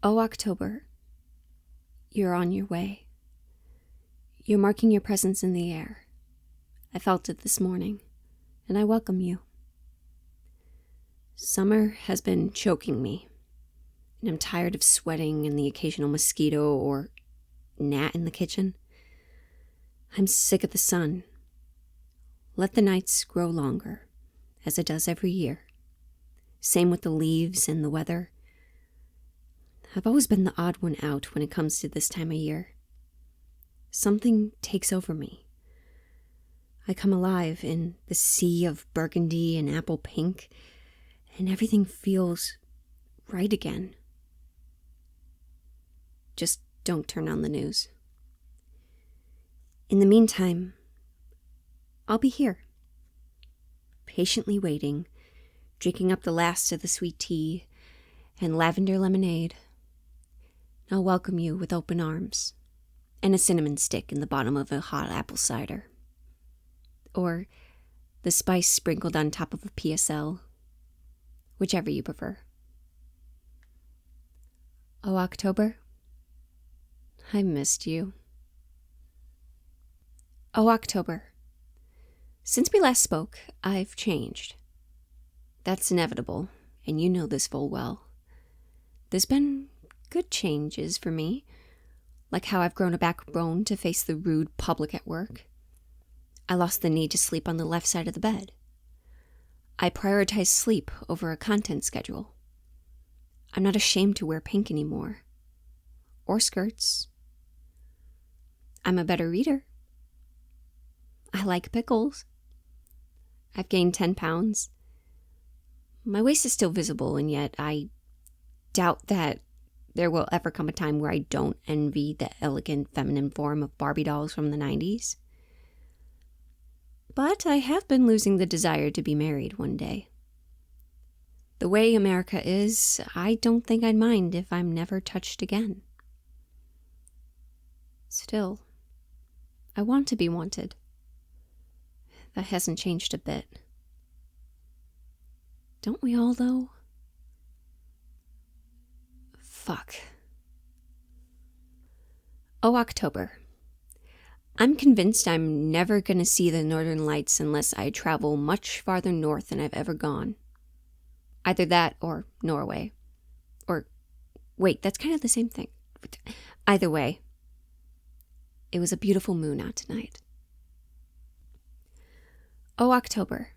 Oh, October, you're on your way. You're marking your presence in the air. I felt it this morning, and I welcome you. Summer has been choking me, and I'm tired of sweating and the occasional mosquito or gnat in the kitchen. I'm sick of the sun. Let the nights grow longer, as it does every year. Same with the leaves and the weather. I've always been the odd one out when it comes to this time of year. Something takes over me. I come alive in the sea of burgundy and apple pink, and everything feels right again. Just don't turn on the news. In the meantime, I'll be here, patiently waiting, drinking up the last of the sweet tea and lavender lemonade. I'll welcome you with open arms and a cinnamon stick in the bottom of a hot apple cider. Or the spice sprinkled on top of a PSL, whichever you prefer. Oh, October, I missed you. Oh, October, since we last spoke, I've changed. That's inevitable, and you know this full well. There's been good changes for me, like how I've grown a backbone to face the rude public at work. I lost the need to sleep on the left side of the bed. I prioritize sleep over a content schedule. I'm not ashamed to wear pink anymore. Or skirts. I'm a better reader. I like pickles. I've gained 10 pounds. My waist is still visible, and yet I doubt that there will ever come a time where I don't envy the elegant feminine form of Barbie dolls from the 90s. But I have been losing the desire to be married one day. The way America is, I don't think I'd mind if I'm never touched again. Still, I want to be wanted. That hasn't changed a bit. Don't we all, though? Fuck. Oh, October. I'm convinced I'm never gonna see the Northern Lights unless I travel much farther north than I've ever gone. Either that or Norway. Or, wait, that's kind of the same thing. Either way, it was a beautiful moon out tonight. Oh, October.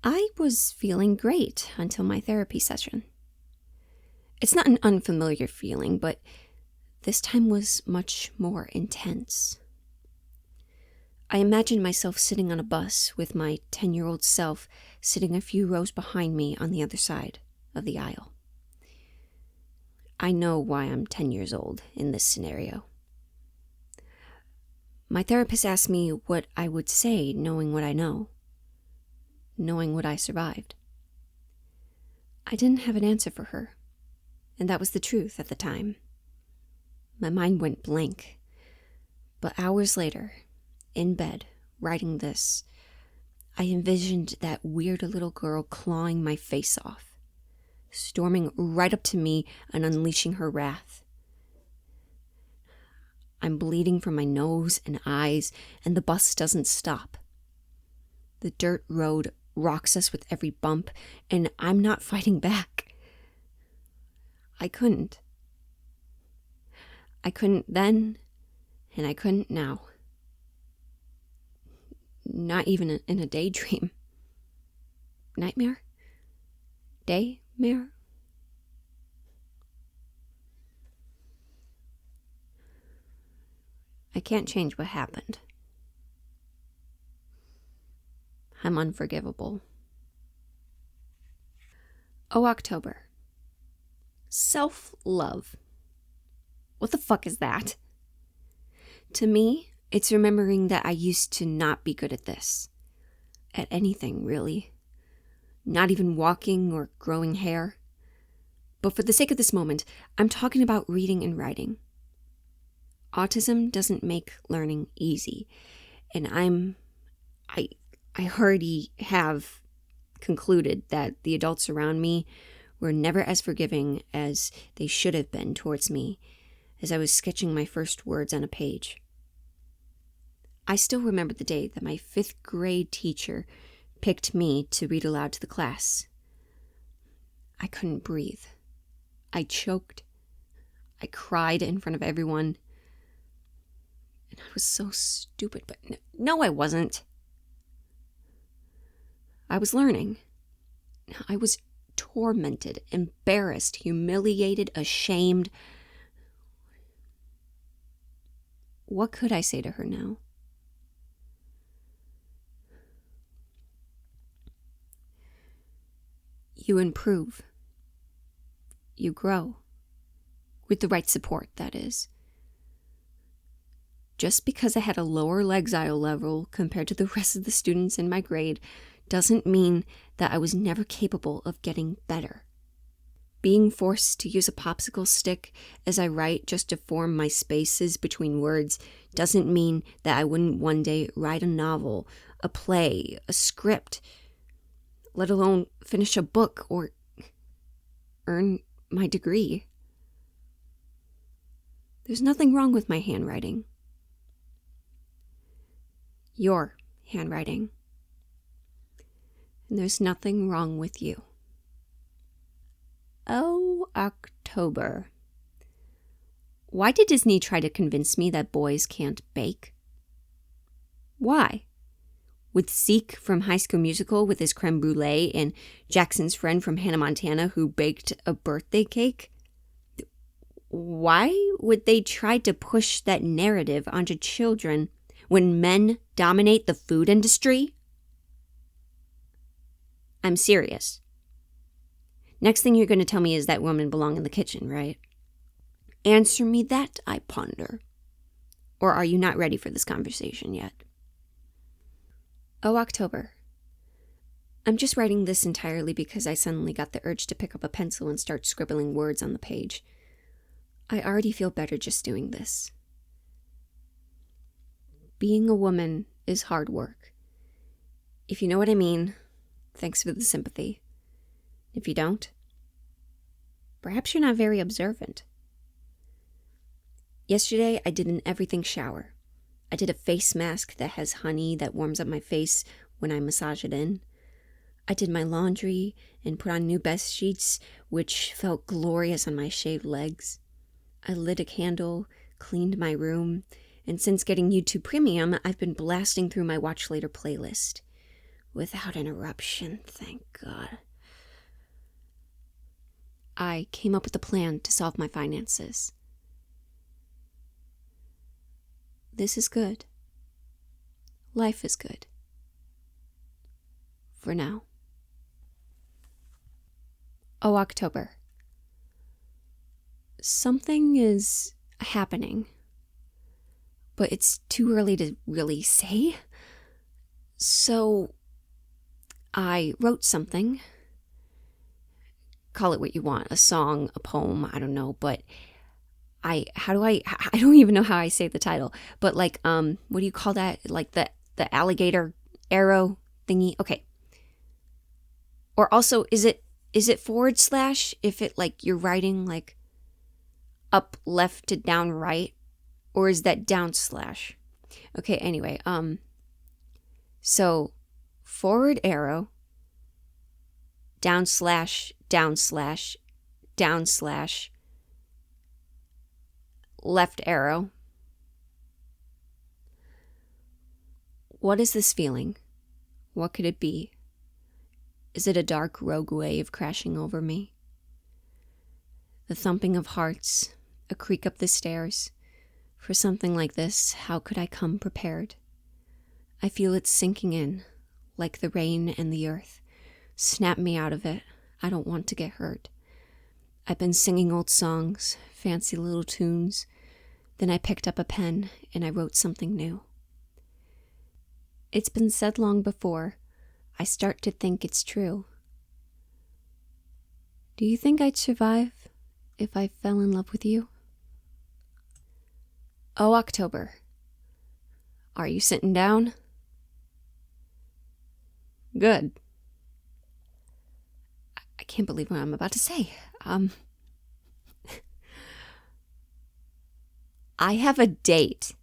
I was feeling great until my therapy session. It's not an unfamiliar feeling, but this time was much more intense. I imagined myself sitting on a bus with my 10-year-old self sitting a few rows behind me on the other side of the aisle. I know why I'm 10 years old in this scenario. My therapist asked me what I would say knowing what I know, knowing what I survived. I didn't have an answer for her, and that was the truth at the time. My mind went blank, but hours later, in bed, writing this, I envisioned that weird little girl clawing my face off, storming right up to me and unleashing her wrath. I'm bleeding from my nose and eyes, and the bus doesn't stop. The dirt road rocks us with every bump, and I'm not fighting back. I couldn't. I couldn't then, and I couldn't now. Not even in a daydream. Nightmare? Daymare? I can't change what happened. I'm unforgivable. Oh, October. Self-love. What the fuck is that? To me, it's remembering that I used to not be good at this. At anything, really. Not even walking or growing hair. But for the sake of this moment, I'm talking about reading and writing. Autism doesn't make learning easy, and I already have concluded that the adults around me were never as forgiving as they should have been towards me as I was sketching my first words on a page. I still remember the day that my 5th grade teacher picked me to read aloud to the class. I couldn't breathe. I choked. I cried in front of everyone. And I was so stupid, but no, I wasn't. I was learning. I was tormented, embarrassed, humiliated, ashamed. What could I say to her now? You improve. You grow. With the right support, that is. Just because I had a lower Lexile level compared to the rest of the students in my grade doesn't mean that I was never capable of getting better. Being forced to use a popsicle stick as I write just to form my spaces between words doesn't mean that I wouldn't one day write a novel, a play, a script, let alone finish a book or earn my degree. There's nothing wrong with my handwriting. Your handwriting. And there's nothing wrong with you. Oh, October. Why did Disney try to convince me that boys can't bake? Why? With Zeke from High School Musical with his creme brulee and Jackson's friend from Hannah Montana who baked a birthday cake? Why would they try to push that narrative onto children when men dominate the food industry? I'm serious. Next thing you're going to tell me is that women belong in the kitchen, right? Answer me that, I ponder. Or are you not ready for this conversation yet? Oh, October. I'm just writing this entirely because I suddenly got the urge to pick up a pencil and start scribbling words on the page. I already feel better just doing this. Being a woman is hard work. If you know what I mean, thanks for the sympathy. If you don't, perhaps you're not very observant. Yesterday, I did an everything shower. I did a face mask that has honey that warms up my face when I massage it in. I did my laundry and put on new bed sheets, which felt glorious on my shaved legs. I lit a candle, cleaned my room, and since getting YouTube Premium, I've been blasting through my Watch Later playlist. Without interruption, thank God. I came up with a plan to solve my finances. This is good. Life is good. For now. Oh, October. Something is happening, but it's too early to really say. So I wrote something. Call it what you want, a song, a poem, I don't know, but I don't even know how I say the title, but like, what do you call that? Like the alligator arrow thingy? Okay. Or also, is it / if it like you're writing like up left to down right, or is that down / Okay, anyway, so forward arrow, down / down / down / left arrow. What is this feeling? What could it be? Is it a dark rogue wave crashing over me? The thumping of hearts, a creak up the stairs. For something like this, how could I come prepared? I feel it sinking in, like the rain and the earth. Snap me out of it. I don't want to get hurt. I've been singing old songs, fancy little tunes. Then I picked up a pen and I wrote something new. It's been said long before. I start to think it's true. Do you think I'd survive if I fell in love with you? Oh, October. Are you sitting down? Good. I can't believe what I'm about to say. I have a date.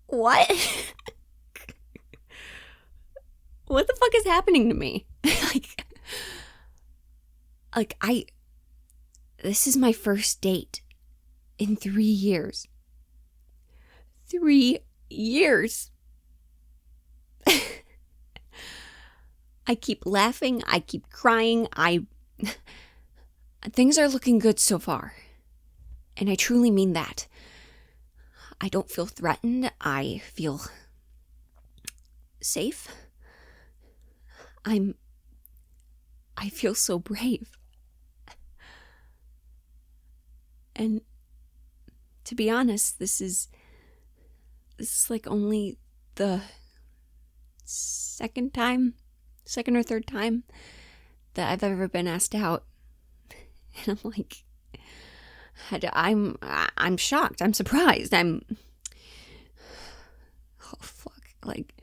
What? What the fuck is happening to me? This is my first date in 3 years. 3 years. I keep laughing. I keep crying. Things are looking good so far. And I truly mean that. I don't feel threatened. I feel safe. I feel so brave. And to be honest, this is like only the second or third time that I've ever been asked out. And I'm like, I'm shocked. I'm surprised. Oh fuck. Like,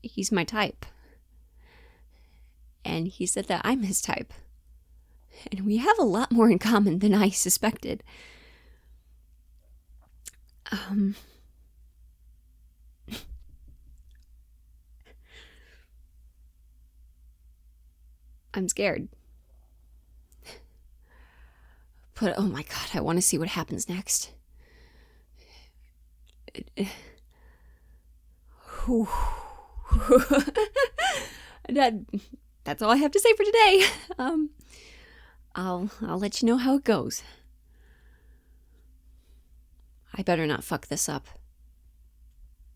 he's my type. And he said that I'm his type. And we have a lot more in common than I suspected. I'm scared. But oh my god, I want to see what happens next. That's all I have to say for today. I'll let you know how it goes. I better not fuck this up.